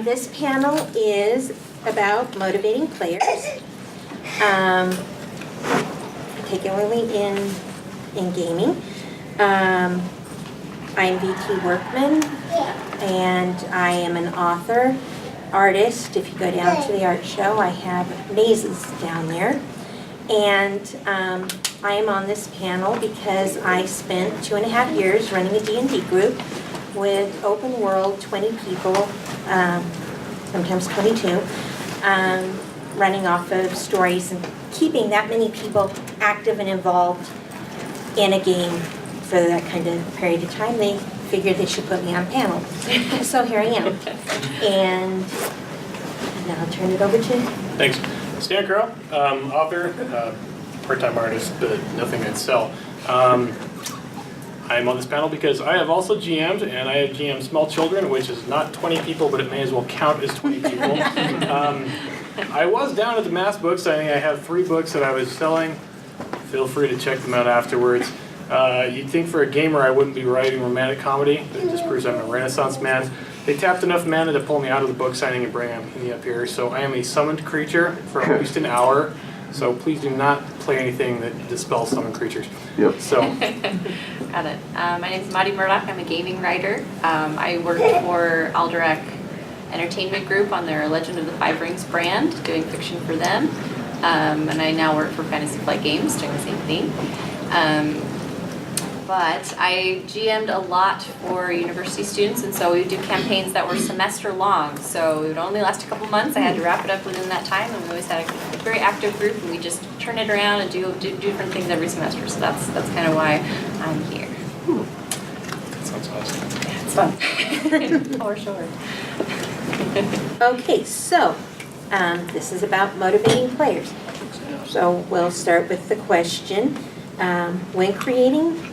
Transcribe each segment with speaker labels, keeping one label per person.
Speaker 1: This panel is about motivating players, particularly in gaming. I'm VT Workman, and I am an author, artist. If you go down to the art show, I have mazes down there. And I am on this panel because I spent 2.5 years running a D&D group with open world, 20 people, sometimes 22, running off of stories and keeping that many people active and involved in a game for that kind of period of time. They figured they should put me on a panel. So here I am. And now I'll turn it over to...
Speaker 2: Thanks. Stan Crowe, author, part-time artist, but nothing I'd sell. I'm on this panel because I have also GM'd, and I have GM'd small children, which is not 20 people, but it may as well count as 20 people. I was down at the mass book signing. I have 3 books that I was selling. Feel free to check them out afterwards. You'd think for a gamer I wouldn't be writing romantic comedy. It just proves I'm a Renaissance man. They tapped enough mana to pull me out of the book signing and bring me up here. So I am a summoned creature for at least an hour. So please do not play anything that dispels summoned creatures.
Speaker 3: Yep.
Speaker 2: So.
Speaker 4: Got it. My name is Murdock. I'm a gaming writer. I worked for Alderac Entertainment Group on their Legend of the Five Rings brand, doing fiction for them. And I now work for Fantasy Flight Games, doing the same thing. But I GM'd a lot for university students, and so we would do campaigns that were semester long. So it would only last a couple months. I had to wrap it up within that time, and we always had a very active group, and we just turn it around and do different things every semester. So that's kind of why I'm here.
Speaker 2: That sounds awesome.
Speaker 4: Yeah, it's fun. Or short.
Speaker 1: Okay, so this is about motivating players. So we'll start with the question. When creating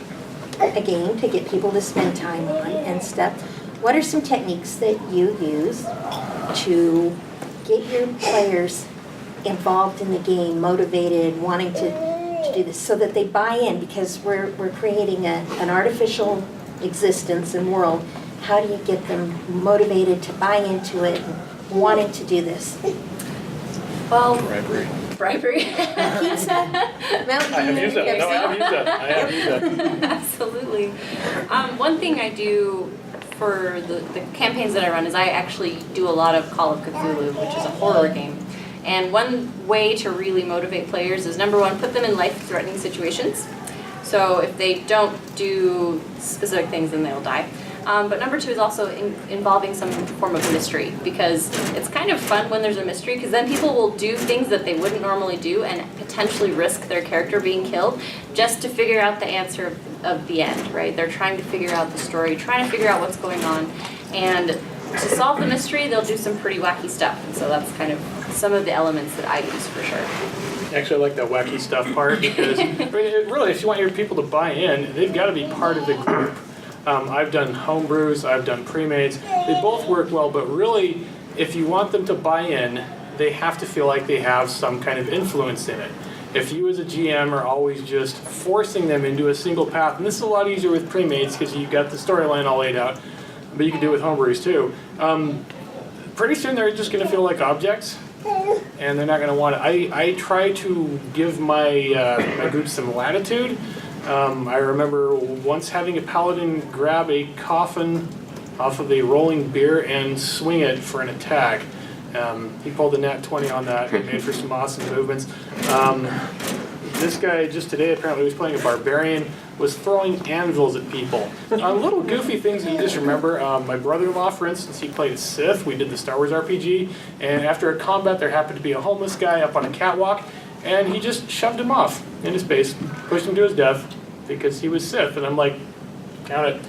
Speaker 1: a game to get people to spend time on and stuff, what are some techniques that you use to get your players involved in the game, motivated, wanting to do this, so that they buy in? Because we're creating an artificial existence and world. How do you get them motivated to buy into it and wanting to do this?
Speaker 4: Well,
Speaker 2: Bribery.
Speaker 1: Pizza, Mountain
Speaker 2: I have used that.
Speaker 1: Dew,
Speaker 2: No, I have used that. I have used that.
Speaker 4: Absolutely. One thing I do for the campaigns that I run is I actually do a lot of Call of Cthulhu, which is a horror game. And one way to really motivate players is, number one, put them in life-threatening situations. So if they don't do specific things, then they'll die. But number two is also involving some form of mystery, because it's kind of fun when there's a mystery, because then people will do things that they wouldn't normally do and potentially risk their character being killed just to figure out the answer of the end, right? They're trying to figure out the story, trying to figure out what's going on, and to solve the mystery, they'll do some pretty wacky stuff. And so that's kind of some of the elements that I use for sure.
Speaker 2: Actually, I like that wacky stuff part, because really, if you want your people to buy in, they've got to be part of the group. I've done homebrews, I've done pre-mades. They both work well, but really, if you want them to buy in, they have to feel like they have some kind of influence in it. If you as a GM are always just forcing them into a single path, and this is a lot easier with pre-mades because you've got the storyline all laid out, but you can do it with homebrews too. Pretty soon they're just going to feel like objects, and they're not going to want it. I try to give my group some latitude. I remember once having a paladin grab a coffin off of a rolling beer and swing it for an attack. He pulled a nat 20 on that and made for some awesome movements. This guy just today apparently was playing a barbarian, was throwing anvils at people. Little goofy things that you just remember. My brother-in-law, for instance, he played a Sith. We did the Star Wars RPG, and after a combat there happened to be a homeless guy up on a catwalk, and he just shoved him off into space, pushed him to his death because he was Sith. And I'm like, count it.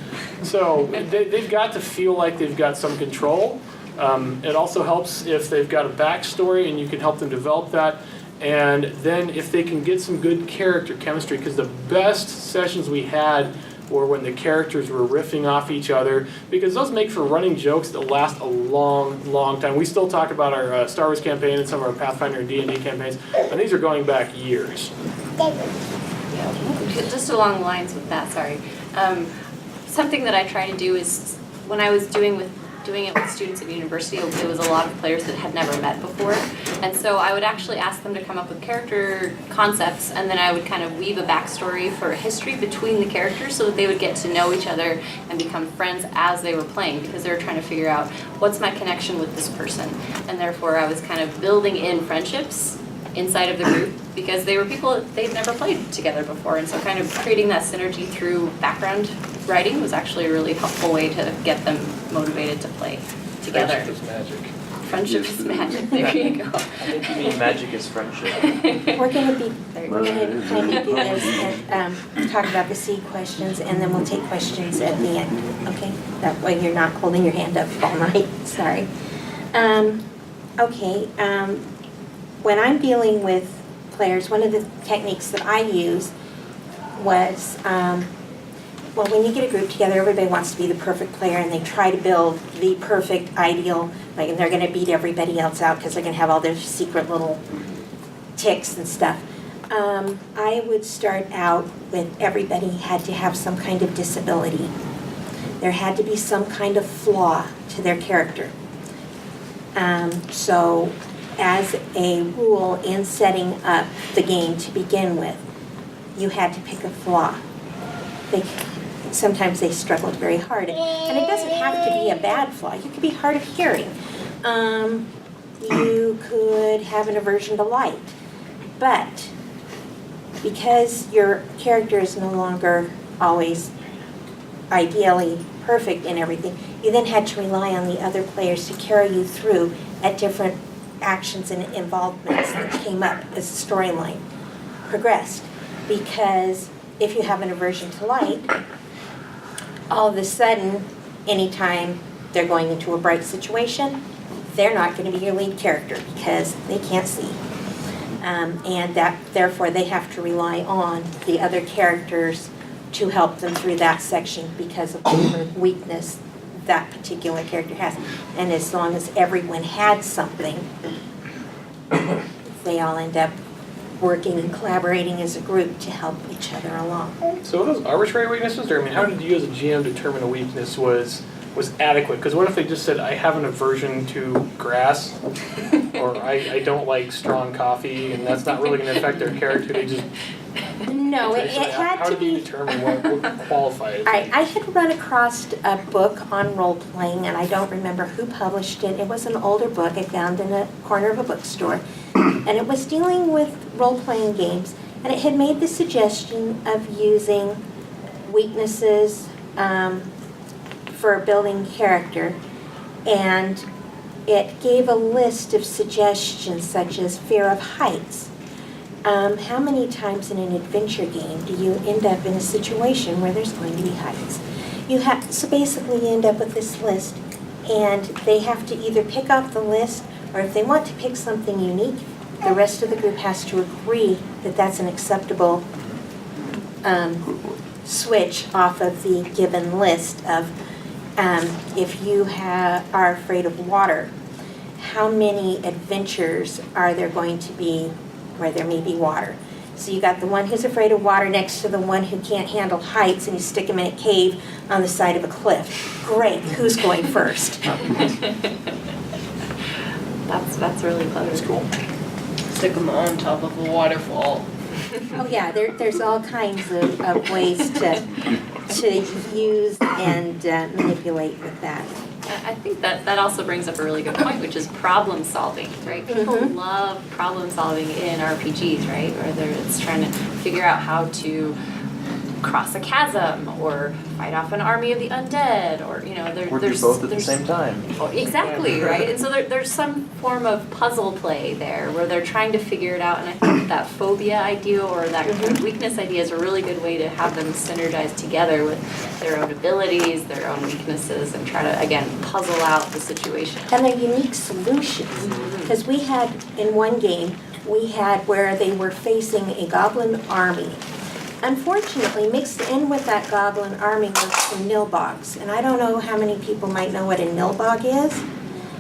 Speaker 2: So they've got to feel like they've got some control. It also helps if they've got a backstory and you can help them develop that. And then if they can get some good character chemistry, because the best sessions we had were when the characters were riffing off each other, because those make for running jokes that last a long, long time. We still talk about our Star Wars campaign and some of our Pathfinder and D&D campaigns, and these are going back years.
Speaker 4: Yeah, just along the lines with that, sorry. Something that I try to do is, when I was doing with doing it with students at university, it was a lot of players that had never met before. And so I would actually ask them to come up with character concepts, and then I would kind of weave a backstory for a history between the characters so that they would get to know each other and become friends as they were playing, because they were trying to figure out what's my connection with this person. And therefore I was kind of building in friendships inside of the group because they were people that they'd never played together before. And so kind of creating that synergy through background writing was actually a really helpful way to get them motivated to play together.
Speaker 3: Friendship is magic.
Speaker 4: Friendship is magic, there you go.
Speaker 3: I think you mean magic is friendship.
Speaker 1: We're gonna kind of do this and talk about the seed questions, and then we'll take questions at the end, okay? That way you're not holding your hand up all night, sorry. Okay, when I'm dealing with players, one of the techniques that I use was, well, when you get a group together, everybody wants to be the perfect player, and they try to build the perfect ideal, like, and they're gonna beat everybody else out because they're gonna have all their secret little ticks and stuff. I would start out with everybody had to have some kind of disability. There had to be some kind of flaw to their character. So as a rule in setting up the game to begin with, you had to pick a flaw. Sometimes they struggled very hard. And it doesn't have to be a bad flaw. You could be hard of hearing. You could have an aversion to light. But because your character is no longer always ideally perfect in everything, you then had to rely on the other players to carry you through at different actions and involvements that came up as the storyline progressed. Because if you have an aversion to light, all of a sudden, anytime they're going into a bright situation, they're not going to be your lead character because they can't see. And that, therefore, they have to rely on the other characters to help them through that section because of the weakness that particular character has. And as long as everyone had something, they all end up working and collaborating as a group to help each other along.
Speaker 2: So are those arbitrary weaknesses, or I mean, how did you as a GM determine a weakness was adequate? Because what if they just said, I have an aversion to grass, or I don't like strong coffee, and that's not really going to affect their character, they just...
Speaker 1: No, it had
Speaker 2: how
Speaker 1: to
Speaker 2: did you
Speaker 1: be...
Speaker 2: determine what qualified?
Speaker 1: I had run across a book on role-playing, and I don't remember who published it. It was an older book I found in a corner of a bookstore, and it was dealing with role-playing games, and it had made the suggestion of using weaknesses for building character, and it gave a list of suggestions such as fear of heights. How many times in an adventure game do you end up in a situation where there's going to be heights? So basically you end up with this list, and they have to either pick off the list, or if they want to pick something unique, the rest of the group has to agree that that's an acceptable switch off of the given list of if you are afraid of water, how many adventures are there going to be where there may be water? So you got the one who's afraid of water next to the one who can't handle heights, and you stick him in a cave on the side of a cliff. Great, who's going first?
Speaker 4: That's really clever.
Speaker 2: That's cool.
Speaker 5: Stick them on top of a waterfall.
Speaker 1: Oh yeah, there's all kinds of ways to use and manipulate with that.
Speaker 4: I think that also brings up a really good point, which is problem solving, right? People love problem solving in RPGs, right? Whether it's trying to figure out how to cross a chasm, or fight off an army of the undead, or
Speaker 3: Or do both at the same time.
Speaker 4: Oh, exactly, right? And so there's some form of puzzle play there where they're trying to figure it out, and I think that phobia idea or that kind of weakness idea is a really good way to have them synergize together with their own abilities, their own weaknesses, and try to, again, puzzle out the situation.
Speaker 1: And they're unique solutions. Because we had, in one game, we had where they were facing a goblin army. Unfortunately, mixed in with that goblin army was some nilbogs. And I don't know how many people might know what a nilbog is.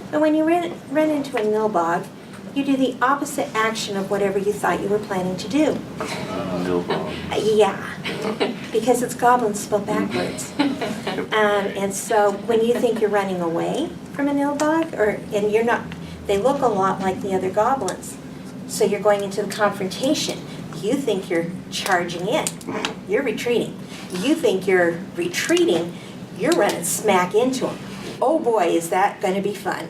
Speaker 1: But when you run into a nilbog, you do the opposite action of whatever you thought you were planning to do.
Speaker 3: Nilbog.
Speaker 1: Yeah, because it's goblins spelled backwards. And so when you think you're running away from a nilbog, and you're not, they look a lot like the other goblins. So you're going into the confrontation. You think you're charging in, you're retreating. You think you're retreating, you're running smack into them. Oh boy, is that going to be fun.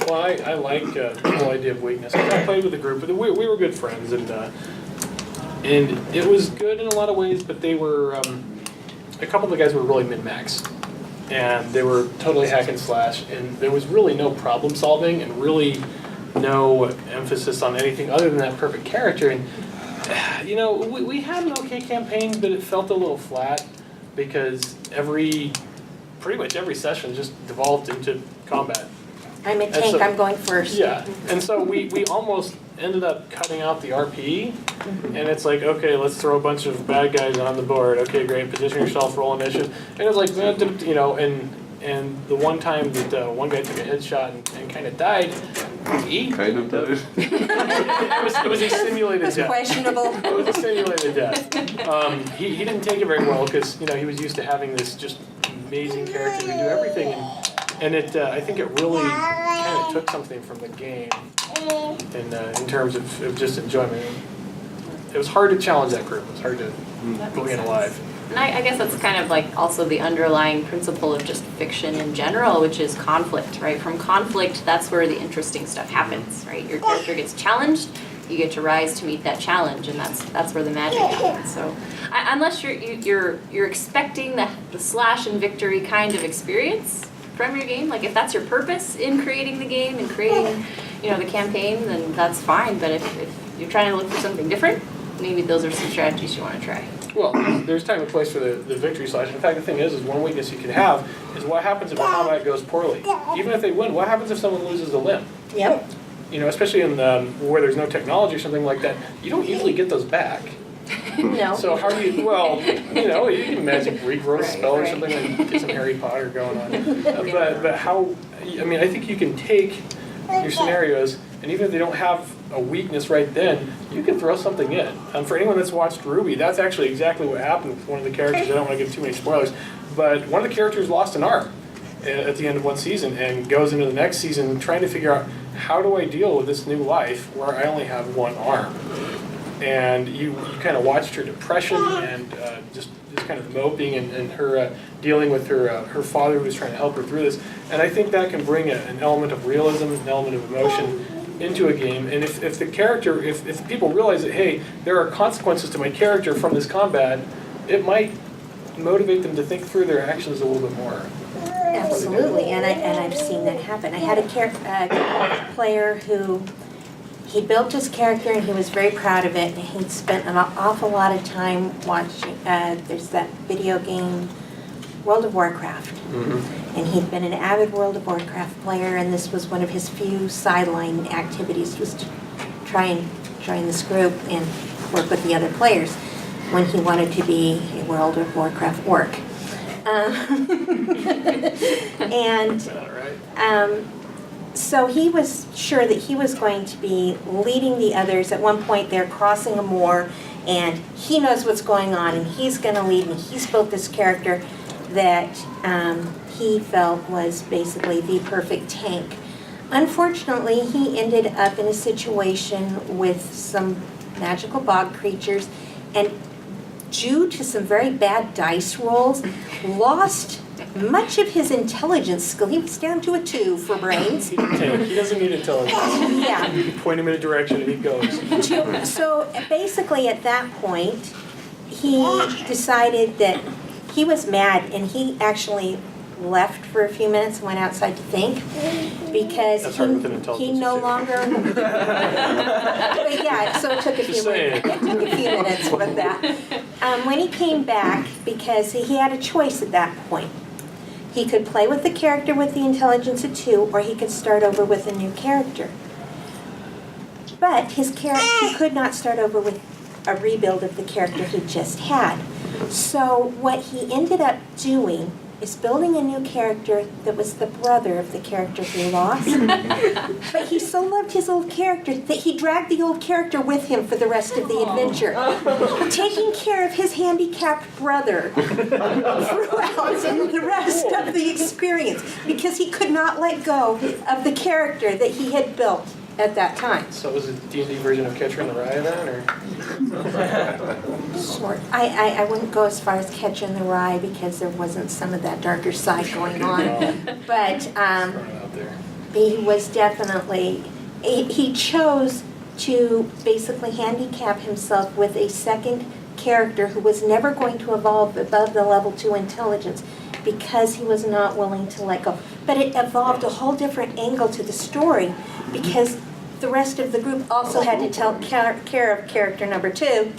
Speaker 2: Well, I like the whole idea of weakness. 'Cause I played with a group, but we were good friends, and it was good in a lot of ways. But they were a couple of the guys were really min-max, and they were totally hack and slash, and there was really no problem solving, and really no emphasis on anything other than that perfect character. And you know, we had an okay campaign, but it felt a little flat because pretty much every session just devolved into combat.
Speaker 1: I'm a
Speaker 2: And
Speaker 1: tank,
Speaker 2: so-
Speaker 1: I'm going first.
Speaker 2: Yeah, and so we almost ended up cutting out the RP, and it's like, okay, let's throw a bunch of bad guys on the board. Okay, great, position yourself, roll initiative. And it was like, you know, and the one time that one guy took a headshot and kind of died, he
Speaker 3: Kind of does.
Speaker 2: it was a simulated
Speaker 1: It's
Speaker 2: death.
Speaker 1: questionable.
Speaker 2: It was a simulated death. He didn't take it very well because, you know, he was used to having this just amazing character who do everything, and it I think it really kind of took something from the game in terms of just enjoyment. It was hard to challenge that group. It was hard to go in alive.
Speaker 4: And I guess that's kind of like also the underlying principle of just fiction in general, which is conflict, right? From conflict, that's where the interesting stuff happens, right? Your character gets challenged, you get to rise to meet that challenge, and that's where the magic happens. So, unless you're expecting the slash and victory kind of experience from your game, like if that's your purpose in creating the game and creating, you know, the campaign, then that's fine. But if you're trying to look for something different, maybe those are some strategies you want to try.
Speaker 2: Well, there's time and place for the victory slash. In fact, the thing is one weakness you can have is what happens if a combat goes poorly. Even if they win, what happens if someone loses a limb?
Speaker 1: Yep.
Speaker 2: You know, especially in where there's no technology or something like that, you don't usually get those back.
Speaker 1: No.
Speaker 2: So how do you, well, you know, you can magic regrowth spell or something, like get some Harry Potter going on. But how, I mean, I think you can take your scenarios, and even if they don't have a weakness right then, you can throw something in. For anyone that's watched Ruby, that's actually exactly what happened with one of the characters. I don't want to give too many spoilers, but one of the characters lost an arm at the end of one season and goes into the next season trying to figure out, how do I deal with this new life where I only have one arm? And you kind of watched her depression and just kind of moping and her dealing with her father who was trying to help her through this. And I think that can bring an element of realism, an element of emotion into a game. And if the character, if people realize that, hey, there are consequences to my character from this combat, it might motivate them to think through their actions a little bit more.
Speaker 1: Absolutely, and I've seen that happen. I had a player who, he built his character and he was very proud of it, and he'd spent an awful lot of time watching, there's that video game, World of Warcraft.
Speaker 2: Mm-hmm.
Speaker 1: And he'd been an avid World of Warcraft player, and this was one of his few sideline activities, was to try and join this group and work with the other players when he wanted to be a World of Warcraft orc. And so he was sure that he was going to be leading the others. At one point they're crossing a moor and he knows what's going on and he's going to lead, and he's built this character that he felt was basically the perfect tank. Unfortunately, he ended up in a situation with some magical bog creatures, and due to some very bad dice rolls, lost much of his intelligence skill. He was down to a 2 for brains.
Speaker 2: He doesn't need intelligence.
Speaker 1: Yeah.
Speaker 2: You point him in a direction and he goes.
Speaker 1: So basically at that point, he decided that he was mad, and he actually left for a few minutes and went outside to think, because
Speaker 2: That's hard with an intelligence
Speaker 1: he no
Speaker 2: check.
Speaker 1: longer. But yeah, so it took a
Speaker 2: Just
Speaker 1: few
Speaker 2: saying.
Speaker 1: minutes with that. When he came back, because he had a choice at that point. He could play with the character with the intelligence of 2, or he could start over with a new character. But his character, he could not start over with a rebuild of the character he just had. So what he ended up doing is building a new character that was the brother of the character he lost. But he so loved his old character that he dragged the old character with him for the rest of the adventure, taking care of his handicapped brother throughout the rest of the experience because he could not let go of the character that he had built at that time.
Speaker 2: So it was a D&D version of Catcher in the Rye then, or?
Speaker 1: Sort. I wouldn't go as far as Catcher in the Rye because there wasn't some of that darker side going on. But
Speaker 2: Throwing it out there.
Speaker 1: he was definitely, he chose to basically handicap himself with a second character who was never going to evolve above the level 2 intelligence because he was not willing to let go. But it evolved a whole different angle to the story because the rest of the group also had to take care of character number 2,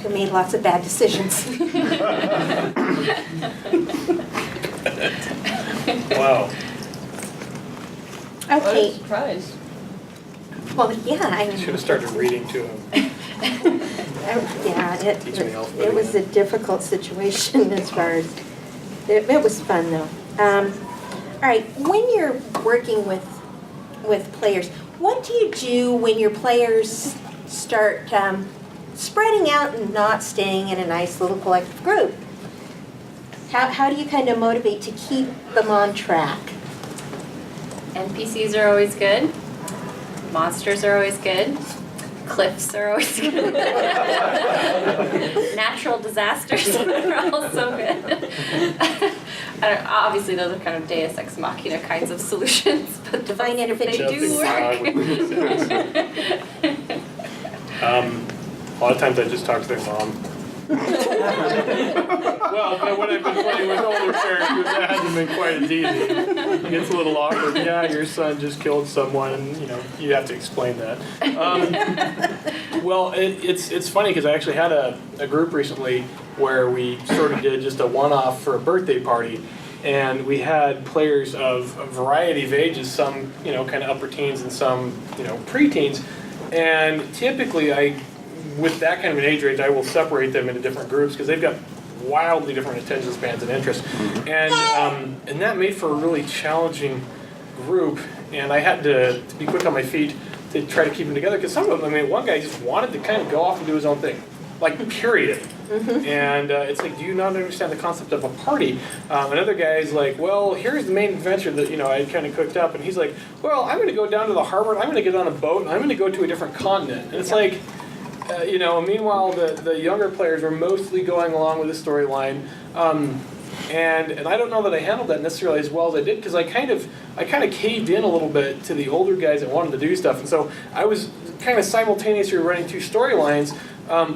Speaker 1: who made lots of bad decisions.
Speaker 2: Wow.
Speaker 5: What a
Speaker 1: Okay,
Speaker 5: surprise.
Speaker 1: well, yeah, I
Speaker 2: Should have started reading to him.
Speaker 1: Yeah,
Speaker 2: Teach me alphabet
Speaker 1: it was a difficult situation as far as, it was fun though. All right, when you're working with players, what do you do when your players start spreading out and not staying in a nice little collective group? How do you kind of motivate to keep them on track?
Speaker 4: NPCs are always good. Monsters are always good. Cliffs are always good. Natural disasters are also good. Obviously, those are kind of Deus Ex Machina kinds of solutions, but
Speaker 1: Divine
Speaker 4: they
Speaker 1: intervention.
Speaker 4: do work.
Speaker 2: A lot of times I just talk to their mom. Well, but when I've been playing with older characters, that hasn't been quite as easy. It gets a little awkward. Yeah, your son just killed someone, and you have to explain that. Well, it's funny because I actually had a group recently where we sort of did just a one-off for a birthday party, and we had players of a variety of ages, some kind of upper teens and some preteens, and typically with that kind of an age range, I will separate them into different groups because they've got wildly different attention spans and interests, and that made for a really challenging group. And I had to be quick on my feet to try to keep them together because some of them, one guy just wanted to kind of go off and do his own thing, like period. And it's like, do you not understand the concept of a party? Another guy's like, well, here's the main adventure that I kind of cooked up, and he's like, well, I'm going to go down to the harbor, and I'm going to get on a boat, and I'm going to go to a different continent. And it's like. Meanwhile, the younger players were mostly going along with the storyline, and I don't know that I handled that necessarily as well as I did because I kind of caved in a little bit to the older guys that wanted to do stuff, and so I was kind of simultaneously running 2 storylines,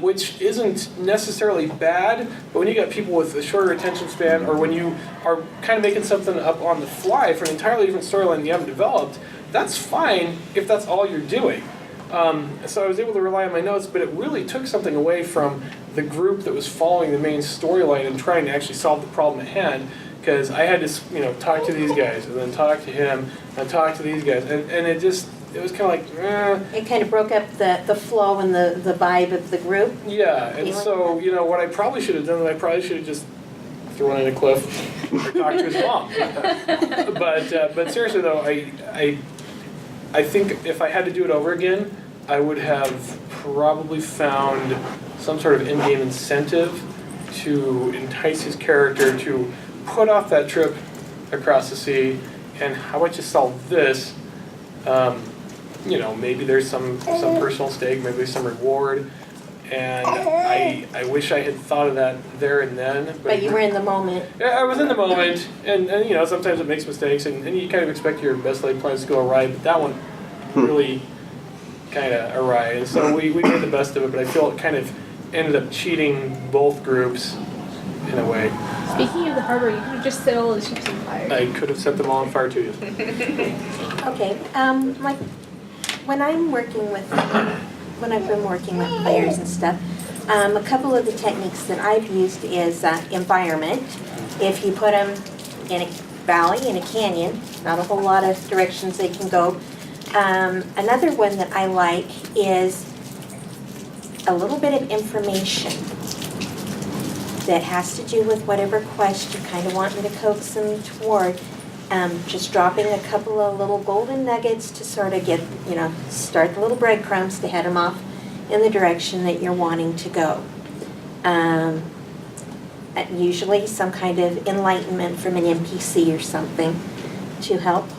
Speaker 2: which isn't necessarily bad, but when you got people with a shorter attention span, or when you are kind of making something up on the fly for an entirely different storyline you haven't developed, that's fine if that's all you're doing. So I was able to rely on my notes, but it really took something away from the group that was following the main storyline and trying to actually solve the problem at hand, because I had to, talk to these guys, and then talk to him, and talk to these guys, and it was kind of like,
Speaker 1: It kind of broke up the flow and the vibe of the group.
Speaker 2: Yeah, and so, what I probably should have done, I probably should have just thrown in a cliff or talked to his mom. But seriously though, I think if I had to do it over again, I would have probably found some sort of in-game incentive to entice his character to put off that trip across the sea, and how about you solve this? Maybe there's some personal stake, maybe there's some reward, and I wish I had thought of that there and then.
Speaker 1: But you were in the moment.
Speaker 2: Yeah, I was in the moment, and sometimes it makes mistakes, and you kind of expect your best laid plans to go awry, but that one really kind of awry, and so we made the best of it, but I feel it kind of ended up cheating both groups in a way.
Speaker 6: Speaking of the harbor, you could have just set all the ships on fire.
Speaker 2: I could have set them all on fire too.
Speaker 1: Okay, like when I've been working with players and stuff, a couple of the techniques that I've used is environment. If you put them in a valley, in a canyon, not a whole lot of directions they can go. Another one that I like is a little bit of information. that has to do with whatever quest you kind of want me to coax them toward. Just dropping a couple of little golden nuggets to sort of get, start the little breadcrumbs to head them off in the direction that you're wanting to go. Usually some kind of enlightenment from an NPC or something to help.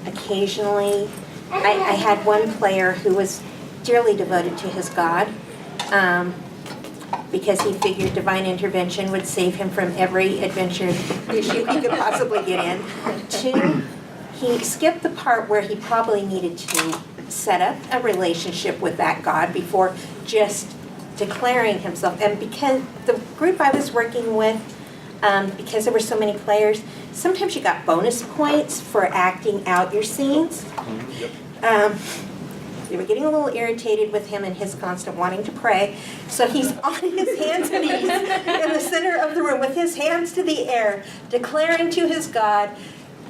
Speaker 1: Occasionally, I had one player who was dearly devoted to his god, because he figured divine intervention would save him from every adventure issue he could possibly get in. 2, he skipped the part where he probably needed to set up a relationship with that god before just declaring himself. And because the group I was working with, because there were so many players, sometimes you got bonus points for acting out your scenes. They were getting a little irritated with him and his constant wanting to pray. So he's on his hands and knees in the center of the room with his hands to the air, declaring to his God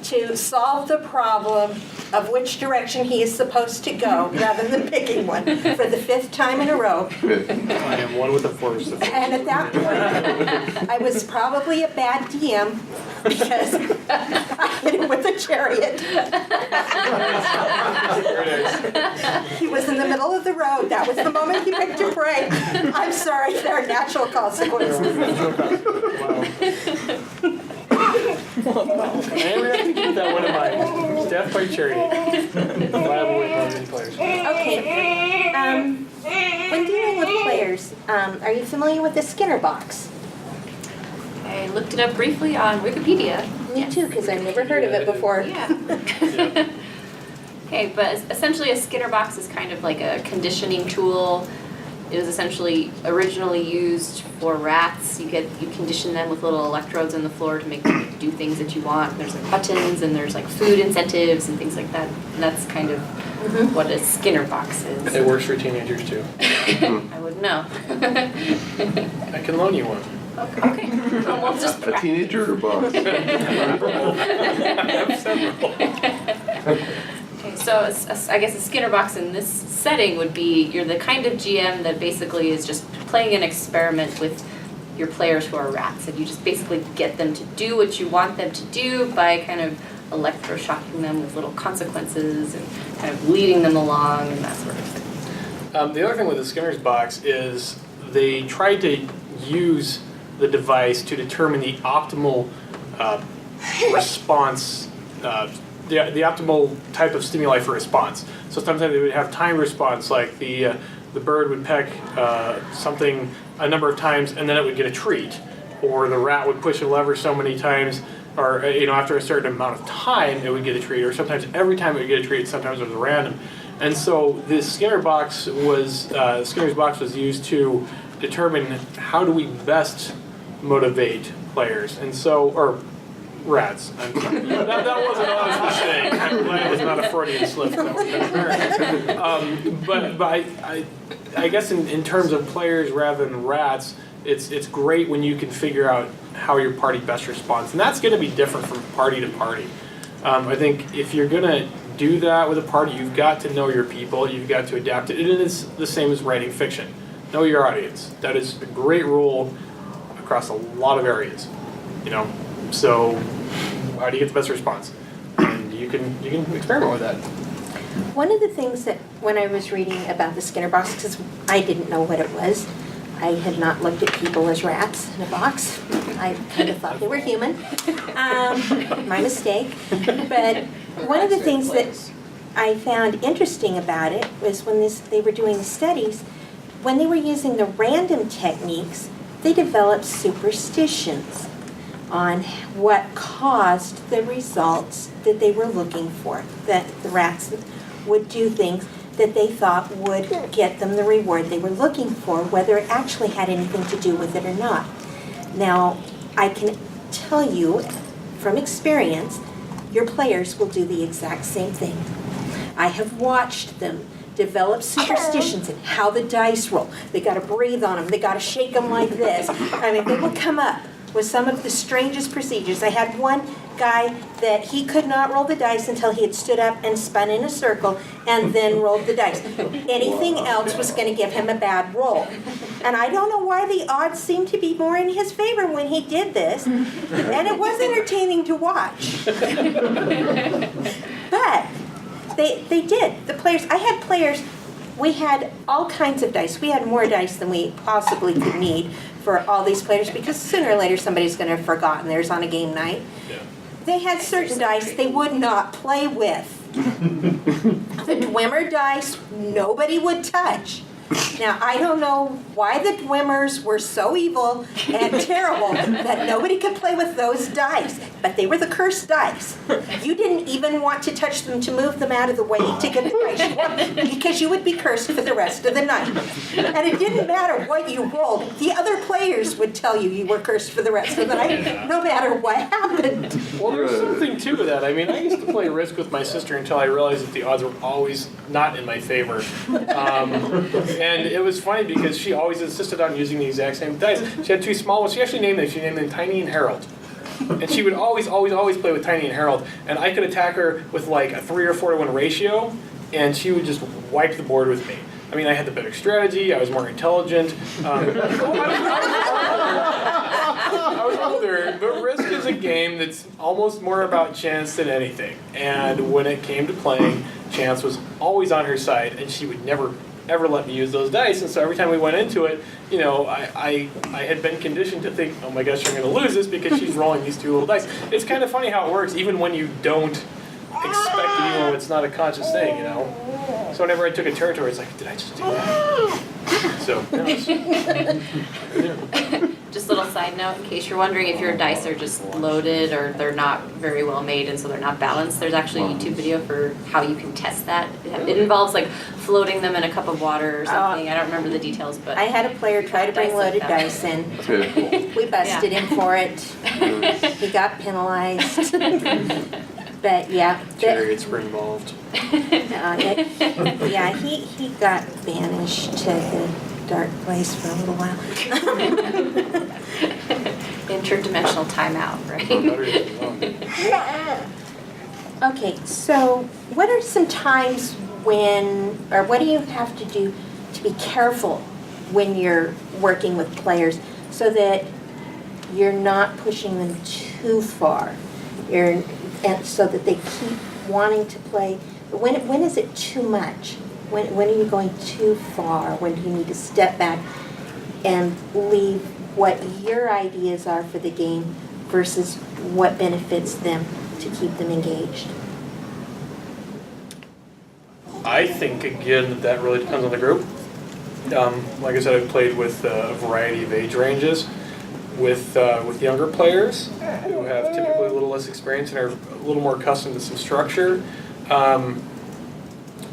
Speaker 1: to solve the problem of which direction he is supposed to go, rather than picking one for the 5th time in a row.
Speaker 2: I am one with the force.
Speaker 1: And at that point, I was probably a bad DM because I hit him with a chariot. He was in the middle of the road. That was the moment he picked to pray. I'm sorry, there are natural consequences.
Speaker 2: And we have to keep that one in mind. Death by chariot. Viable way for many players.
Speaker 1: Okay. When dealing with players, are you familiar with the Skinner box?
Speaker 4: I looked it up briefly on Wikipedia.
Speaker 1: Me too, because I've never heard of it before.
Speaker 4: Yeah. Okay, but essentially a Skinner box is kind of like a conditioning tool. It was essentially originally used for rats. You condition them with little electrodes in the floor to make them do things that you want. There's like buttons and there's like food incentives and things like that. And that's kind of what a Skinner box is.
Speaker 2: It works for teenagers too.
Speaker 4: I wouldn't know.
Speaker 2: I can loan you one.
Speaker 4: Okay. We'll just
Speaker 7: A teenager or box?
Speaker 2: I have several.
Speaker 4: Okay, so I guess a Skinner box in this setting would be you're the kind of GM that basically is just playing an experiment with your players who are rats, and you just basically get them to do what you want them to do by kind of electroshocking them with little consequences and kind of leading them along and that sort of thing.
Speaker 2: The other thing with the Skinner's box is they tried to use the device to determine the optimal response, the optimal type of stimuli for response. So sometimes they would have timed response, like the bird would peck something a number of times and then it would get a treat, or the rat would push a lever so many times, or after a certain amount of time it would get a treat, or sometimes every time it would get a treat. Sometimes it was random. And so this Skinner's box was used to determine how do we best motivate players, and so, or rats. I'm sorry. That wasn't what I was saying. I'm glad it was not a Freudian slip. But I guess in terms of players rather than rats, it's great when you can figure out how your party best responds, and that's going to be different from party to party. I think if you're going to do that with a party, you've got to know your people. You've got to adapt it. And it is the same as writing fiction. Know your audience. That is a great rule across a lot of areas. So how do you get the best response? And you can experiment with that.
Speaker 1: One of the things that when I was reading about the Skinner box, because I didn't know what it was, I had not looked at people as rats in a box. I kind of thought they were human. My mistake. But one of the things that I found interesting about it was when they were doing the studies, when they were using the random techniques, they developed superstitions on what caused the results that they were looking for, that the rats would do things that they thought would get them the reward they were looking for, whether it actually had anything to do with it or not. Now, I can tell you from experience, your players will do the exact same thing. I have watched them develop superstitions in how the dice roll. They got to breathe on them. They got to shake them like this. I mean, they will come up with some of the strangest procedures. I had one guy that he could not roll the dice until he had stood up and spun in a circle and then rolled the dice. Anything else was going to give him a bad roll. And I don't know why the odds seemed to be more in his favor when he did this. And it was entertaining to watch. But they did. The players, I had players, we had all kinds of dice. We had more dice than we possibly could need for all these players because sooner or later somebody's going to have forgotten theirs on a game night.
Speaker 2: Yeah.
Speaker 1: They had certain dice they would not play with. The Dwemer dice, nobody would touch. Now, I don't know why the Dwemers were so evil and terrible that nobody could play with those dice, but they were the cursed dice. You didn't even want to touch them to move them out of the way to get the dice you want, because you would be cursed for the rest of the night. And it didn't matter what you rolled. The other players would tell you you were cursed for the rest of the night, no matter what happened.
Speaker 2: Well, there's something to that. I mean, I used to play Risk with my sister until I realized that the odds were always not in my favor. And it was funny because she always insisted on using the exact same dice. She had two small ones. She actually named them. She named them Tiny and Harold. And she would always play with Tiny and Harold. And I could attack her with like a 3 or 4 to 1 ratio, and she would just wipe the board with me. I mean, I had the better strategy. I was more intelligent. I was older, but Risk is a game that's almost more about chance than anything. And when it came to playing, chance was always on her side, and she would never ever let me use those dice. And so every time we went into it, you know, I had been conditioned to think, oh my gosh, I'm going to lose this because she's rolling these 2 little dice. It's kind of funny how it works, even when you don't expect it, even when it's not a conscious thing, you know. So whenever I took a territory, it's like, did I just do that? So,
Speaker 4: Just a little side note, in case you're wondering if your dice are just loaded or they're not very well made and so they're not balanced, there's actually a YouTube video for how you can test that. It involves like floating them in a cup of water or something. I don't remember the details, but
Speaker 1: I had a player try to bring loaded dice in. We busted him for it. He got penalized. But yeah.
Speaker 2: chariots were involved.
Speaker 1: Yeah, he got banished to the dark place for a little while.
Speaker 4: interdimensional timeout, right?
Speaker 1: Okay, so what are some times when, or what do you have to do to be careful when you're working with players so that you're not pushing them too far, and so that they keep wanting to play? When is it too much? When are you going too far? When do you need to step back and leave what your ideas are for the game versus what benefits them to keep them engaged?
Speaker 2: I think, again, that really depends on the group. Like I said, I've played with a variety of age ranges. With younger players who have typically a little less experience and are a little more accustomed to some structure,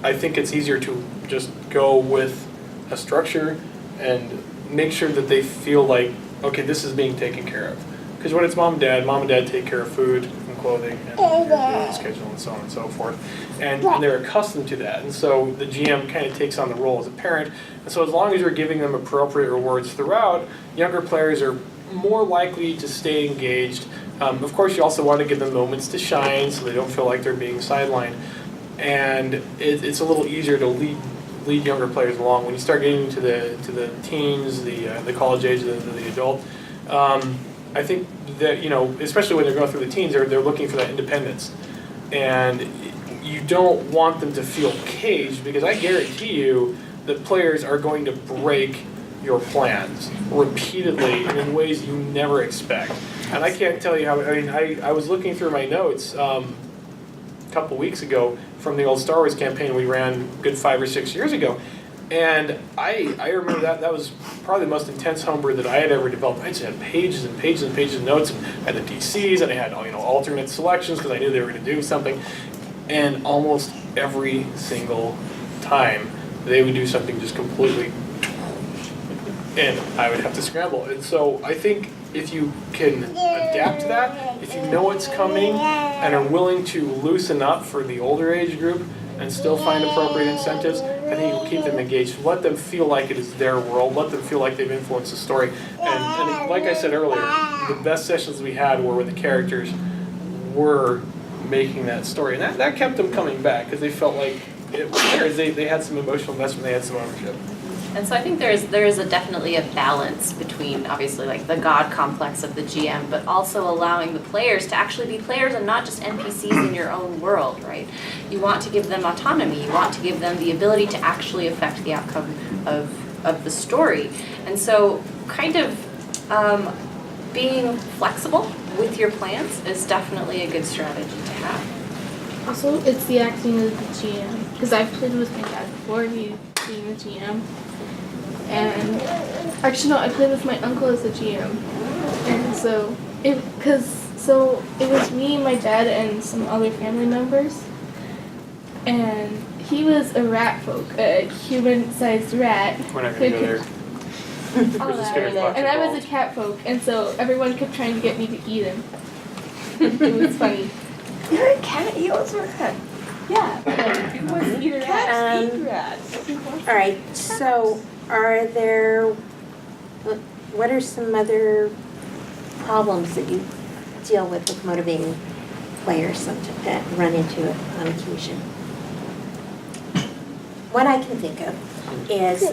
Speaker 2: I think it's easier to just go with a structure and make sure that they feel like, okay, this is being taken care of. Because when it's mom and dad take care of food and clothing and your schedule and so on and so forth. And they're accustomed to that. And so the GM kind of takes on the role as a parent. And so as long as you're giving them appropriate rewards throughout, younger players are more likely to stay engaged. Of course, you also want to give them moments to shine so they don't feel like they're being sidelined. And it's a little easier to lead younger players along. When you start getting into the teens, the college age, the adult, I think that, you know, especially when they're going through the teens, they're looking for that independence. And you don't want them to feel caged, because I guarantee you that players are going to break your plans repeatedly and in ways you never expect. And I can't tell you how, I mean, I was looking through my notes a couple weeks ago from the old Star Wars campaign we ran a good 5 or 6 years ago. And I remember that was probably the most intense homebrew that I had ever developed. I just had pages and pages and pages of notes, and I had the DCs, and I had, you know, alternate selections because I knew they were going to do something. And almost every single time, they would do something just completely, and I would have to scramble. And so I think if you can adapt to that, if you know what's coming and are willing to loosen up for the older age group and still find appropriate incentives, I think it will keep them engaged. Let them feel like it is their world. Let them feel like they've influenced the story. And like I said earlier, the best sessions we had were when the characters were making that story. And that kept them coming back because they felt like it was theirs. They had some emotional investment. They had some ownership.
Speaker 4: And so I think there is definitely a balance between obviously like the God complex of the GM, but also allowing the players to actually be players and not just NPCs in your own world, right? You want to give them autonomy. You want to give them the ability to actually affect the outcome of the story. And so kind of being flexible with your plans is definitely a good strategy to have.
Speaker 6: Also, it's the acting of the GM. Because I've played with my dad before, he being the GM. And actually, no, I played with my uncle as a GM. And so it was me, my dad, and some other family members. And he was a rat folk, a human-sized rat.
Speaker 2: We're not going to go there.
Speaker 6: All
Speaker 2: There's a
Speaker 6: that.
Speaker 2: scary fox
Speaker 6: And I was
Speaker 2: involved.
Speaker 6: a cat folk, and so everyone kept trying to get me to eat him. It was funny.
Speaker 7: You're a cat, he was a rat.
Speaker 6: Yeah.
Speaker 7: Who wants to eat a rat? Eat rats.
Speaker 1: All right, so what are some other problems that you deal with motivating players that run into it on occasion? What I can think of is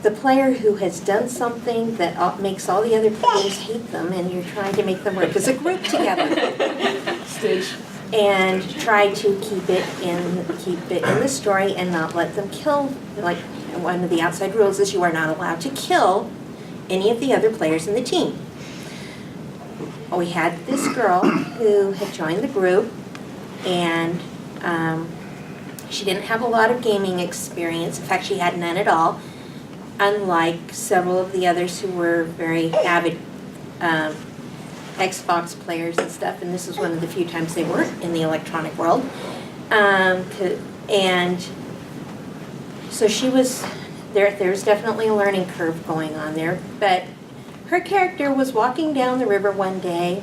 Speaker 1: the player who has done something that makes all the other players hate them, and you're trying to make them work as a group together. And try to keep it in the story and not let them kill. Like one of the outside rules is you are not allowed to kill any of the other players in the team. We had this girl who had joined the group, and she didn't have a lot of gaming experience. In fact, she had none at all, unlike several of the others who were very avid Xbox players and stuff, and this was one of the few times they weren't in the electronic world. And so she was, there's definitely a learning curve going on there, but her character was walking down the river one day,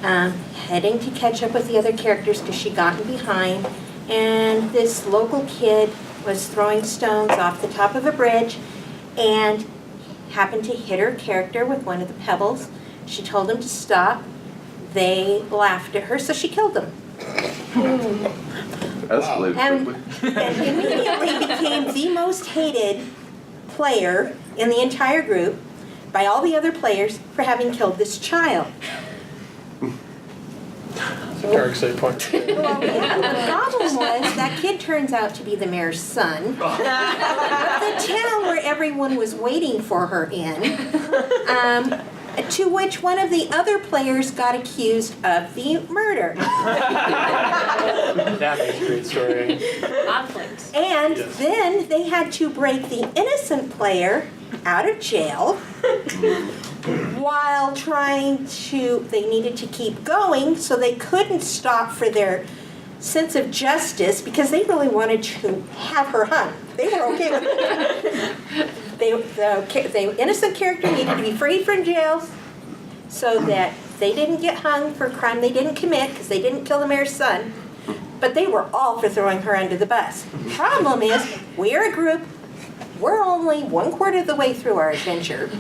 Speaker 1: heading to catch up with the other characters because she'd gotten behind, and this local kid was throwing stones off the top of a bridge and happened to hit her character with one of the pebbles. She told him to stop. They laughed at her, so she killed them.
Speaker 3: Escalated
Speaker 1: And
Speaker 3: quickly.
Speaker 1: immediately became the most hated player in the entire group by all the other players for having killed this child.
Speaker 2: It's a dark side point.
Speaker 1: Well, yeah, the problem was that kid turns out to be the mayor's son. The town where everyone was waiting for her in. To which one of the other players got accused of the murder.
Speaker 2: That makes a great story.
Speaker 4: Conflict.
Speaker 1: And
Speaker 2: Yes.
Speaker 1: then they had to break the innocent player out of jail while they needed to keep going, so they couldn't stop for their sense of justice because they really wanted to have her hung. They were okay with it. The innocent character needed to be freed from jail so that they didn't get hung for a crime they didn't commit because they didn't kill the mayor's son. But they were all for throwing her under the bus. Problem is, we're a group. We're only 1/4 of the way through our adventure.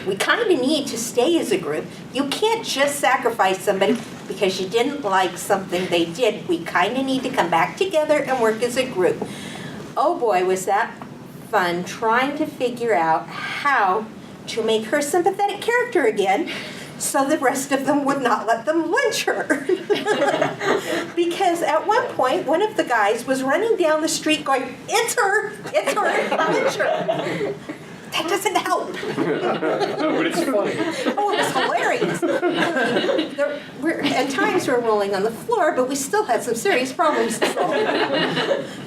Speaker 1: We kind of need to stay as a group. You can't just sacrifice somebody because you didn't like something they did. We kind of need to come back together and work as a group. Oh boy, was that fun trying to figure out how to make her a sympathetic character again so the rest of them would not let them lynch her. Because at one point, one of the guys was running down the street going, "It's her, lynch her." That doesn't help.
Speaker 2: But it's funny.
Speaker 1: Oh, it was hilarious. At times we're rolling on the floor, but we still had some serious problems to solve.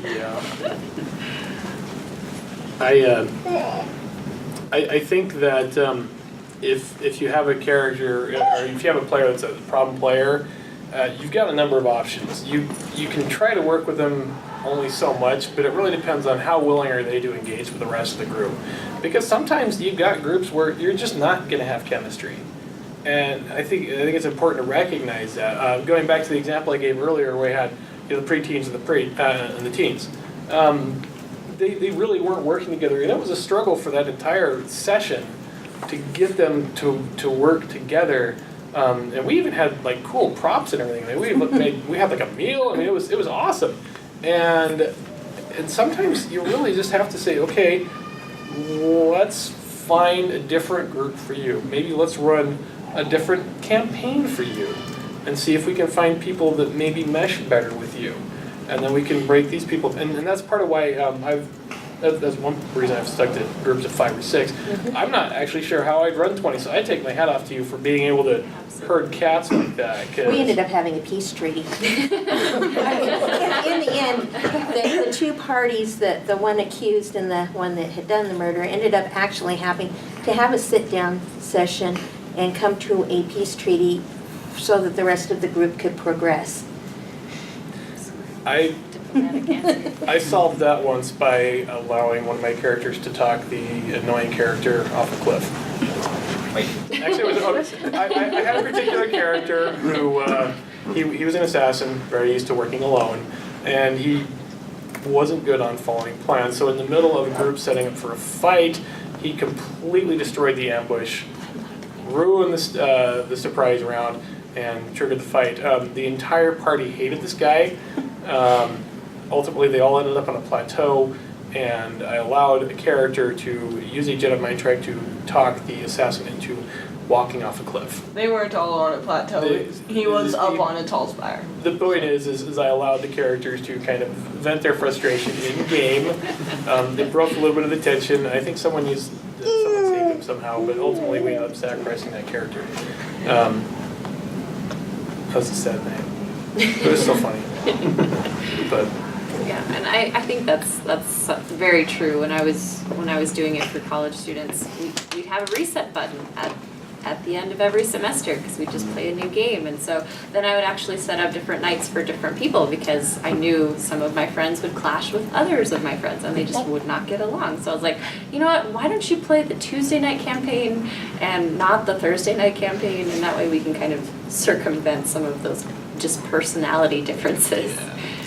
Speaker 2: Yeah. I think that if you have a character, or if you have a player that's a problem player, you've got a number of options. You can try to work with them only so much, but it really depends on how willing are they to engage with the rest of the group. Because sometimes you've got groups where you're just not going to have chemistry. And I think it's important to recognize that. Going back to the example I gave earlier where we had the preteens and the teens. they really weren't working together. And it was a struggle for that entire session to get them to work together. And we even had like cool props and everything. We had like a meal. I mean, it was awesome. And sometimes you really just have to say, okay, let's find a different group for you. Maybe let's run a different campaign for you and see if we can find people that maybe mesh better with you. And then we can break these people. And that's part of why that's one reason I've stuck to groups of 5 or 6. I'm not actually sure how I'd run 20, so I take my hat off to you for being able to herd cats like that.
Speaker 1: We ended up having a peace treaty. I mean, in the end, the two parties, the one accused and the one that had done the murder, ended up actually having to have a sit-down session and come to a peace treaty so that the rest of the group could progress.
Speaker 2: I solved that once by allowing one of my characters to talk the annoying character off a cliff. Actually, I had a particular character who, he was an assassin, very used to working alone, and he wasn't good on following plans. So in the middle of a group setting up for a fight, he completely destroyed the ambush, ruined the surprise round, and triggered the fight. The entire party hated this guy. Ultimately, they all ended up on a plateau, and I allowed a character to use a Jedi mind trick to talk the assassin into walking off a cliff.
Speaker 7: They weren't all on a plateau. He was up on a tall spire.
Speaker 2: The point is I allowed the characters to kind of vent their frustration in game. They broke a little bit of the tension. I think someone saved him somehow, but ultimately we ended up sacrificing that character. That was a sad night. But it was still funny. But
Speaker 4: yeah, and I think that's very true. When I was doing it for college students, we'd have a reset button at the end of every semester because we just play a new game. And so then I would actually set up different nights for different people because I knew some of my friends would clash with others of my friends and they just would not get along. So I was like, you know what, why don't you play the Tuesday night campaign and not the Thursday night campaign, and that way we can kind of circumvent some of those just personality differences.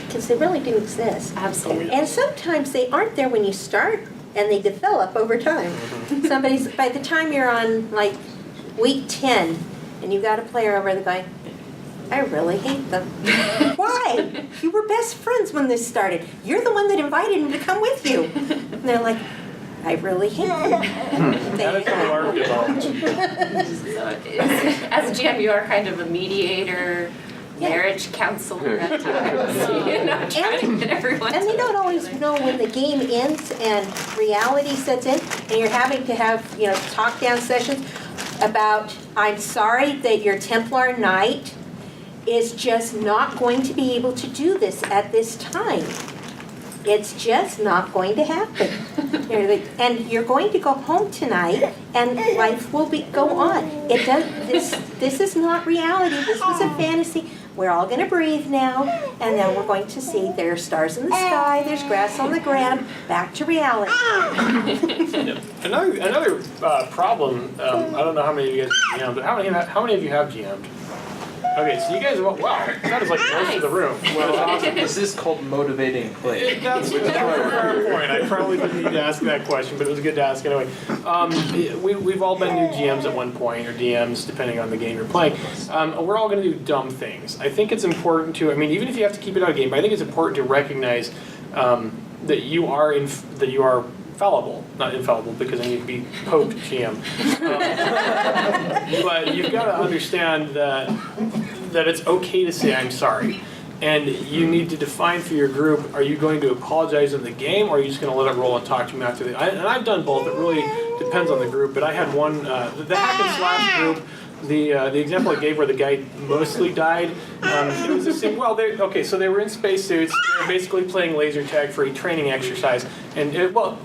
Speaker 1: Because they really do exist.
Speaker 4: Absolutely.
Speaker 1: And sometimes they aren't there when you start, and they develop over time. By the time you're on like week 10, and you've got a player over there going, I really hate them. Why? You were best friends when this started. You're the one that invited him to come with you. And they're like, I really hate them.
Speaker 2: that is how our developed.
Speaker 4: So as a GM, you are kind of a mediator, marriage counselor at times, trying to get everyone.
Speaker 1: And they don't always know when the game ends and reality sets in, and you're having to have, talk down sessions about, I'm sorry that your Templar Knight is just not going to be able to do this at this time. It's just not going to happen. And you're going to go home tonight, and life will go on. This is not reality. This was a fantasy. We're all going to breathe now, and then we're going to see there's stars in the sky, there's grass on the ground, back to reality.
Speaker 2: Another problem, I don't know how many of you guys GM'd, but how many of you have GM'd? Okay, so you guys, wow, that is like most of the room.
Speaker 3: Well, this is called motivating play.
Speaker 2: That's a fair point. I probably didn't need to ask that question, but it was good to ask anyway. We've all been new GMs at one point, or DMs, depending on the game you're playing. We're all going to do dumb things. I think it's important to, even if you have to keep it out of game, but I think it's important to recognize that you are fallible, not infallible, because I need to be Pope GM. But you've got to understand that it's okay to say I'm sorry. And you need to define for your group, are you going to apologize in the game, or are you just going to let it roll and talk to me after and I've done both. It really depends on the group. But I had one, the hack and slash group, the example I gave where the guy mostly died, it was the same. Well, so they were in spacesuits. They were basically playing laser tag for a training exercise. And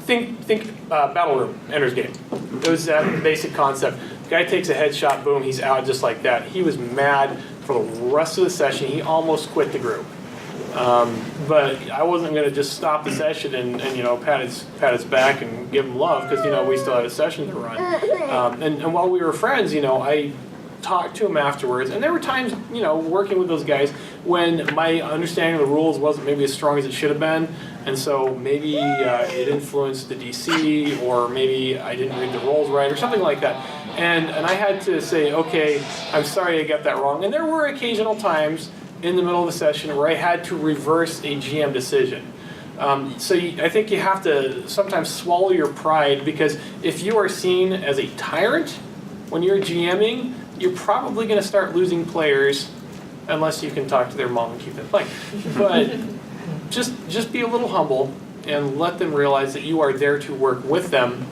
Speaker 2: think battle room, Ender's Game. It was that basic concept. The guy takes a headshot, boom, he's out just like that. He was mad for the rest of the session. He almost quit the group. But I wasn't going to just stop the session and pat his back and give him love because we still had a session to run. And while we were friends, I talked to him afterwards, and there were times working with those guys when my understanding of the rules wasn't maybe as strong as it should have been, And so maybe it influenced the DC, or maybe I didn't read the roles right, or something like that. And I had to say, okay, I'm sorry I got that wrong. And there were occasional times in the middle of the session where I had to reverse a GM decision. I think you have to sometimes swallow your pride, because if you are seen as a tyrant when you're GMing, you're probably going to start losing players unless you can talk to their mom and keep them playing. But just be a little humble and let them realize that you are there to work with them,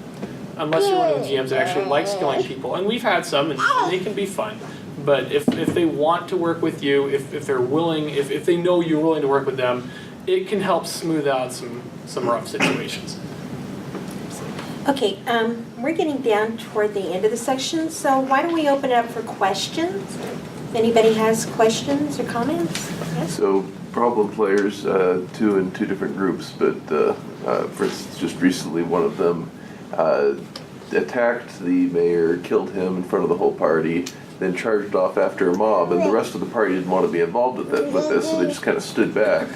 Speaker 2: unless you're one of the GMs that actually likes killing people. And we've had some, and they can be fun. But if they want to work with you, if they're willing, if they know you're willing to work with them, it can help smooth out some rough situations.
Speaker 1: Okay, we're getting down toward the end of the section, so why don't we open it up for questions? If anybody has questions or comments? Yes?
Speaker 8: So problem players, two in two different groups, but for instance, just recently one of them attacked the mayor, killed him in front of the whole party, then charged off after a mob, and the rest of the party didn't want to be involved with this, so they just kind of stood back,